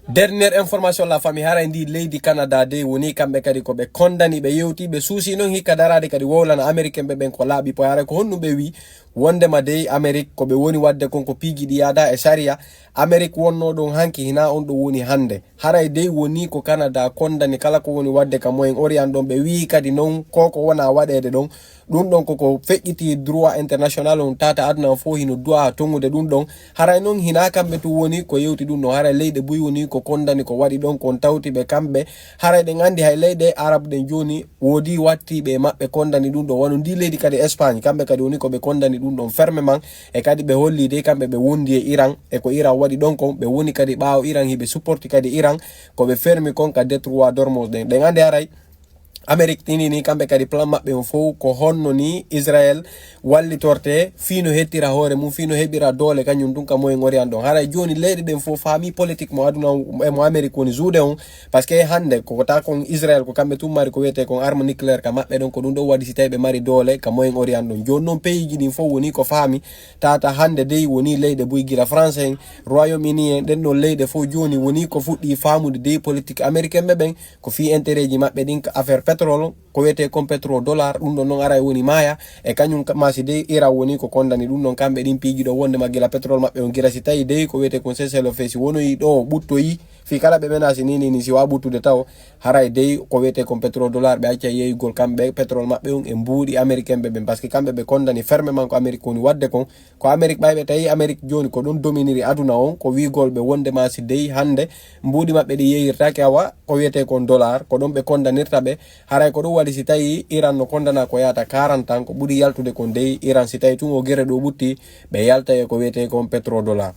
Dernière information la famille hara ndi leydi Canada de woni kambe kadi ko be condamni be yewti be suusi non hikka darade kadi wowlana américain be ben ko laabi po hara ko honnu be wi wondema de Amerique ko be woni wadde konko pigi di yada e sharia Amerique wonno don hanki hina on do woni hande hara de woni ko Canada condamni kala ko woni wadde ka moyen orient don be wi kadi non koko wona wadede don dum don koko fecciti droit international on tata aduna fo hino droit tongude dum don hara non hina kambe to woni ko yewti dum no hara leyde buy woni ko kondani ko wadi don kon tawti be kambe hara de ngandi hay leyde arab den joni wodi watti be mabbe kondani dum do wonu ndi leydi kadi Espagne kambe kadi woni ko be kondani dum don fermement e kadi be holli de kambe be wondi e Iran e ko Iran wadi don kon be woni kadi baaw Iran hibe supporti kadi Iran ko be fermi kon ka détroit d'Ormuz de ngandi haray Amerique ni kambe kadi plan mabbe on fo ko honno ni Israel walli torte fino hettira hore mu fino hebira dole kanyum dun ka moy ngori andon hara joni leyde den fo fami politique mo aduna e mo Amerique woni zuude on parce que hande ko ta kon Israel ko kambe tum mari ko wete kon arme nucléaire ka mabbe don ko dun do wadi si taybe mari dole ka moy ngori andon jon non pays ji din fo woni ko fami tata hande dey woni leyde buy gira français Royaume-Uni den no leyde fo joni woni ko fuddi famude dey politique américain be ben ko fi intérêt ji mabbe din ka affaire pétrole ko wete kon pétrole dollar dum don non ara woni maya e kanyum masi de ira woni ko kondani dum non kambe din pigi do wonde magila pétrole mabbe on gira si tayi de ko wete kon seselo fesi wono yi do buttoyi fi kala be menasi ni si wa buttude taw haray de ko wete kon pétrole dollar be acca yeyi gol kambe pétrole mabbe on e mbuudi américain be parce que kambe be kondani fermement ko Amerique woni wadde kon ko Amerique baybe tayi Amerique joni ko don dominiri aduna on ko wi gol be wonde masi de hande mbuudi mabbe de yeyirtake awa ko wete kon dollar ko don be kondanirta be haray ko do wadi si tayi Iran no kondana ko yata 40 ans ko budi yaltude kon dey Iran si tayi tun o gere do butti be yalta e ko wete kon pétrole dollar